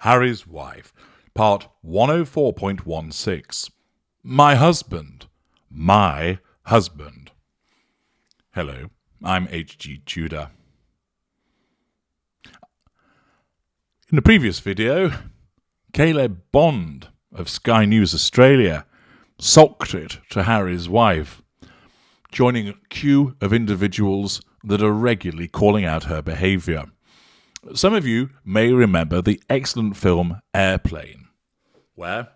Harry's Wife, part 104.16. My husband. My husband. Hello, I'm H.G. Tudor. In the previous video, Caleb Bond of Sky News Australia socked it to Harry's wife, joining a queue of individuals that are regularly calling out her behaviour. Some of you may remember the excellent film Airplane, where,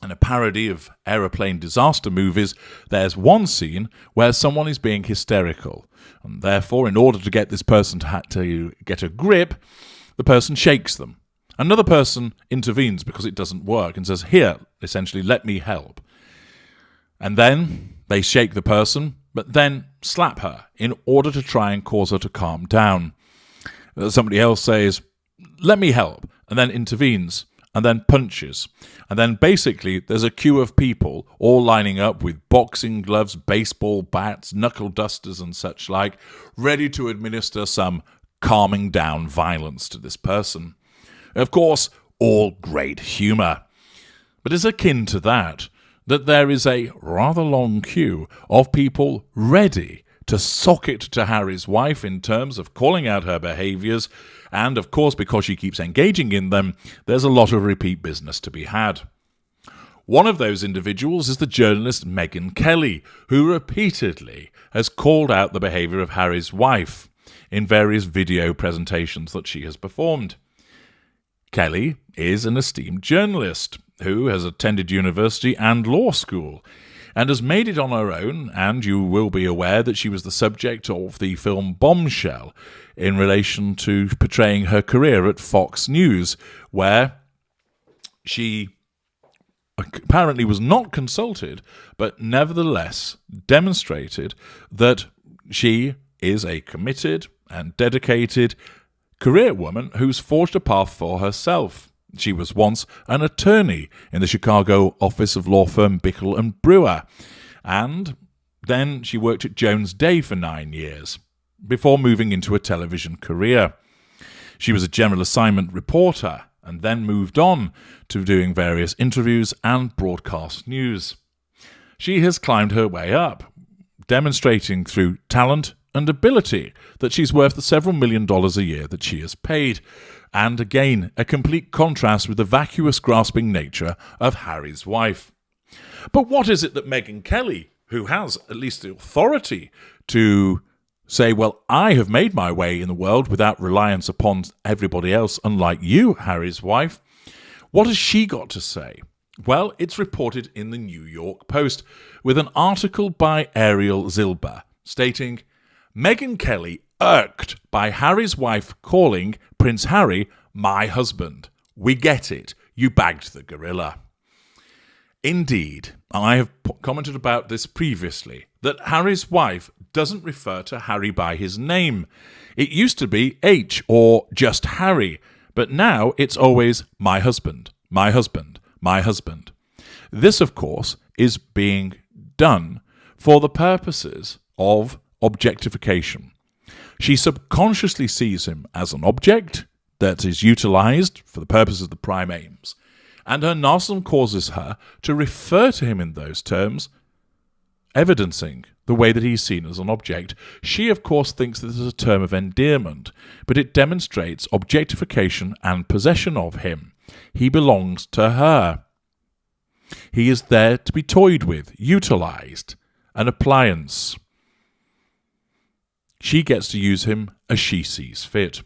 in a parody of aeroplane disaster movies, there's one scene where someone is being hysterical, and therefore, in order to get this person to get a grip, the person shakes them. Another person intervenes because it doesn't work and says, "Here, essentially, let me help." And then they shake the person, but then slap her in order to try and cause her to calm down. Somebody else says, "Let me help," and then intervenes, and then punches. And then basically there's a queue of people all lining up with boxing gloves, baseball bats, knuckle dusters and such like, ready to administer some calming down violence to this person. Of course, all great humour. But it's akin to that there is a rather long queue of people ready to sock it to Harry's wife in terms of calling out her behaviours, and of course, because she keeps engaging in them, there's a lot of repeat business to be had. One of those individuals is the journalist Meghan Kelly, who repeatedly has called out the behaviour of Harry's wife in various video presentations that she has performed. Kelly is an esteemed journalist who has attended university and law school, and has made it on her own, and you will be aware that she was the subject of the film Bombshell in relation to portraying her career at Fox News, where she apparently was not consulted, but nevertheless demonstrated that she is a committed and dedicated career woman who's forged a path for herself. She was once an attorney in the Chicago office of law firm Bickle and Brewer, and then she worked at Jones Day for 9 years, before moving into a television career. She was a general assignment reporter, and then moved on to doing various interviews and broadcast news. She has climbed her way up, demonstrating through talent and ability that she's worth the several $1 million a year that she is paid, and again, a complete contrast with the vacuous, grasping nature of Harry's wife. But what is it that Meghan Kelly, who has at least the authority to say, well, I have made my way in the world without reliance upon everybody else, unlike you, Harry's wife, what has she got to say? Well, it's reported in the New York Post with an article by Ariel Zilber stating, Meghan Kelly irked by Harry's wife calling Prince Harry my husband. We get it. You bagged the gorilla. Indeed, I have commented about this previously, that Harry's wife doesn't refer to Harry by his name. It used to be H or just Harry, but now it's always my husband, my husband, my husband. This, of course, is being done for the purposes of objectification. She subconsciously sees him as an object that is utilised for the purposes of the prime aims, and her narcissism causes her to refer to him in those terms, evidencing the way that he's seen as an object. She, of course, thinks this is a term of endearment, but it demonstrates objectification and possession of him. He belongs to her. He is there to be toyed with, utilised, an appliance. She gets to use him as she sees fit.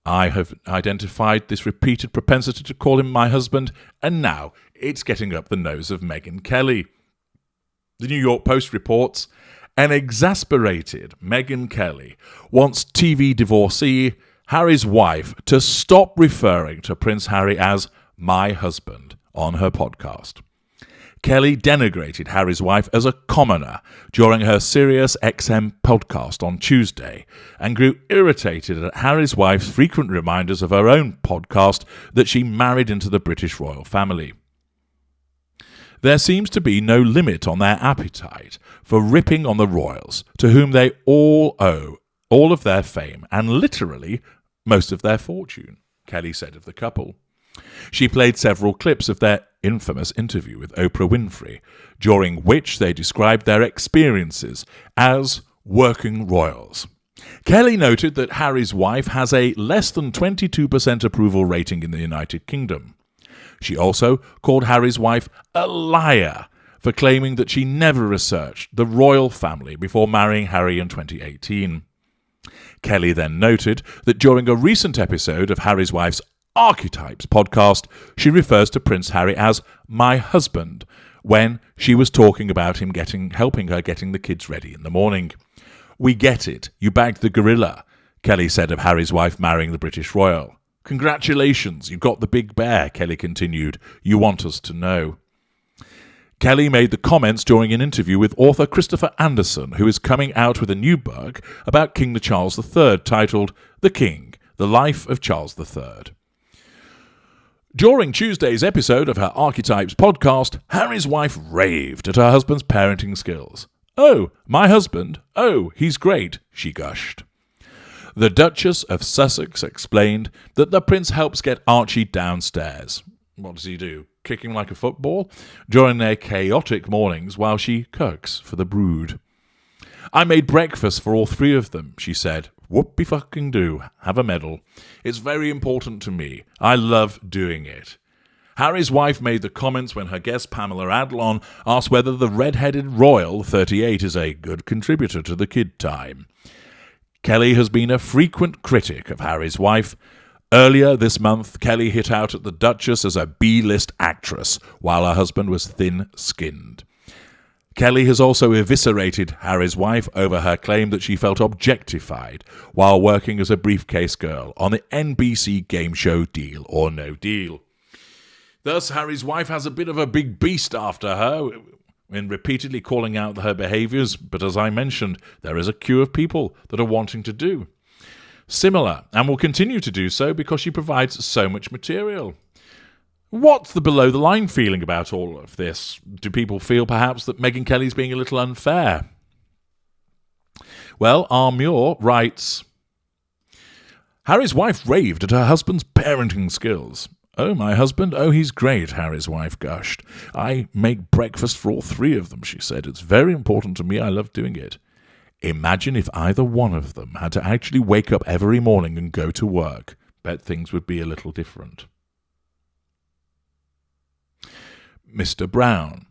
I have identified this repeated propensity to call him my husband, and now it's getting up the nose of Meghan Kelly. The New York Post reports, an exasperated Meghan Kelly wants TV divorcee Harry's wife to stop referring to Prince Harry as my husband on her podcast. Kelly denigrated Harry's wife as a commoner during her Sirius XM podcast on Tuesday and grew irritated at Harry's wife's frequent reminders of her own podcast that she married into the British royal family. There seems to be no limit on their appetite for ripping on the royals, to whom they all owe all of their fame and literally most of their fortune. Kelly said of the couple. She played several clips of their infamous interview with Oprah Winfrey, during which they described their experiences as working royals. Kelly noted that Harry's wife has a less than 22% approval rating in the United Kingdom. She also called Harry's wife a liar for claiming that she never researched the royal family before marrying Harry in 2018. Kelly then noted that during a recent episode of Harry's wife's Archetypes podcast, she refers to Prince Harry as my husband when she was talking about him helping her getting the kids ready in the morning. We get it. You bagged the gorilla, Kelly said of Harry's wife marrying the British royal. Congratulations, you got the big bear, Kelly continued. You want us to know. Kelly made the comments during an interview with author Christopher Anderson, who is coming out with a new book about King Charles III titled The King, The Life of Charles III. During Tuesday's episode of her Archetypes podcast, Harry's wife raved at her husband's parenting skills. Oh, my husband? Oh, he's great, she gushed. The Duchess of Sussex explained that the prince helps get Archie downstairs. What does he do? Kick him like a football? During their chaotic mornings while she cooks for the brood. I made breakfast for all three of them, she said. Whoopie-fucking-do. Have a medal. It's very important to me. I love doing it. Harry's wife made the comments when her guest Pamela Adlon asked whether the red-headed royal 38 is a good contributor to the kid time. Kelly has been a frequent critic of Harry's wife. Earlier this month, Kelly hit out at the Duchess as a B-list actress, while her husband was thin-skinned. Kelly has also eviscerated Harry's wife over her claim that she felt objectified while working as a briefcase girl on the NBC game show Deal or No Deal. Thus, Harry's wife has a bit of a big beast after her in repeatedly calling out her behaviours, but as I mentioned, there is a queue of people that are wanting to do similar and will continue to do so because she provides so much material. What's the below-the-line feeling about all of this? Do people feel perhaps that Meghan Kelly's being a little unfair? Well, Armure writes, Harry's wife raved at her husband's parenting skills. Oh, my husband? Oh, he's great, Harry's wife gushed. I make breakfast for all three of them, she said. It's very important to me. I love doing it. Imagine if either one of them had to actually wake up every morning and go to work. Bet things would be a little different. Mr. Brown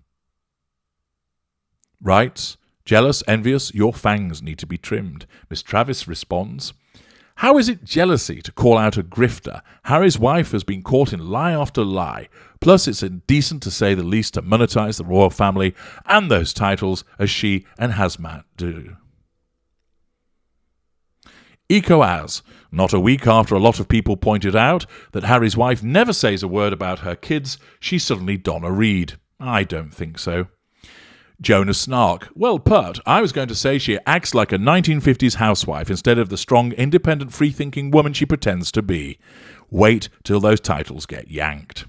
writes, jealous, envious, your fangs need to be trimmed. Miss Travis responds, how is it jealousy to call out a grifter? Harry's wife has been caught in lie after lie. Plus, it's indecent to say the least to monetize the royal family and those titles as she and Hazmat do. Ecoaz, not a week after a lot of people pointed out that Harry's wife never says a word about her kids, she's suddenly Donna Reed. I don't think so. Jonah Snark, well put. I was going to say she acts like a 1950s housewife instead of the strong, independent, free-thinking woman she pretends to be. Wait till those titles get yanked.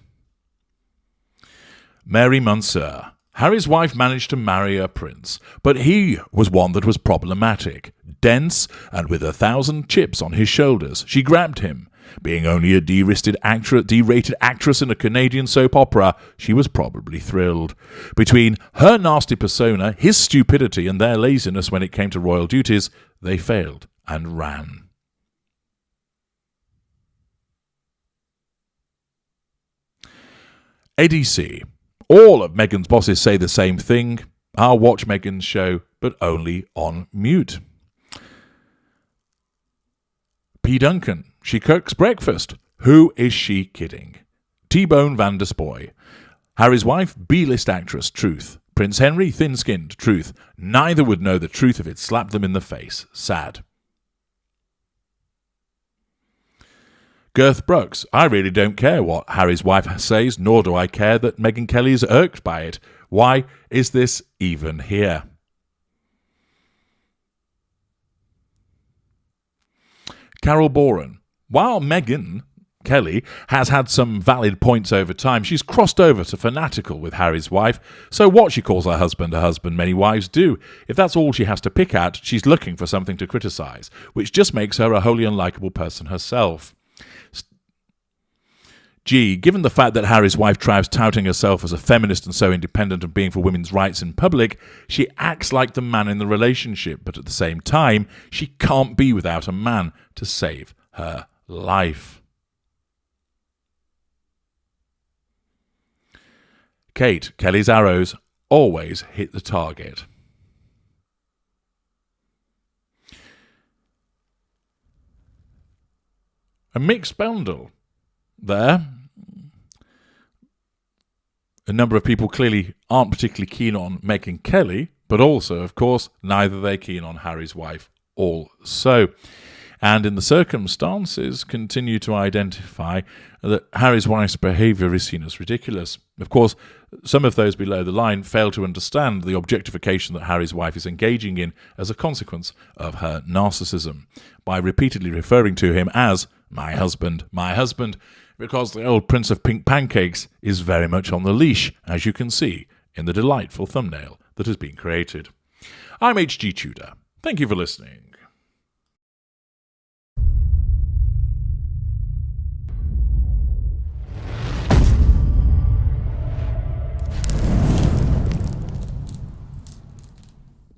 Mary Monsieur. Harry's wife managed to marry a prince, but he was one that was problematic. Dense and with 1,000 chips on his shoulders, she grabbed him. Being only a D-rated actress in a Canadian soap opera, she was probably thrilled. Between her nasty persona, his stupidity, and their laziness when it came to royal duties, they failed and ran. ADC. All of Meghan's bosses say the same thing. I'll watch Meghan's show, but only on mute. P. Duncan. She cooks breakfast. Who is she kidding? T-Bone Van der Spoy. Harry's wife, B-list actress, truth. Prince Henry, thin-skinned, truth. Neither would know the truth if it slapped them in the face. Sad. Girth Brooks. I really don't care what Harry's wife says, nor do I care that Meghan Kelly is irked by it. Why is this even here? Carol Boren. While Meghan Kelly has had some valid points over time, she's crossed over to fanatical with Harry's wife, so what she calls her husband, many wives do. If that's all she has to pick at, she's looking for something to criticise, which just makes her a wholly unlikable person herself. G. Given the fact that Harry's wife tries touting herself as a feminist and so independent and being for women's rights in public, she acts like the man in the relationship, but at the same time, she can't be without a man to save her life. Kate, Kelly's arrows always hit the target. A mixed bundle there. A number of people clearly aren't particularly keen on Meghan Kelly, but also, of course, neither are they keen on Harry's wife also. And in the circumstances, continue to identify that Harry's wife's behaviour is seen as ridiculous. Of course, some of those below the line fail to understand the objectification that Harry's wife is engaging in as a consequence of her narcissism, by repeatedly referring to him as my husband, because the old Prince of Pink Pancakes is very much on the leash, as you can see in the delightful thumbnail that has been created. I'm H.G. Tudor. Thank you for listening.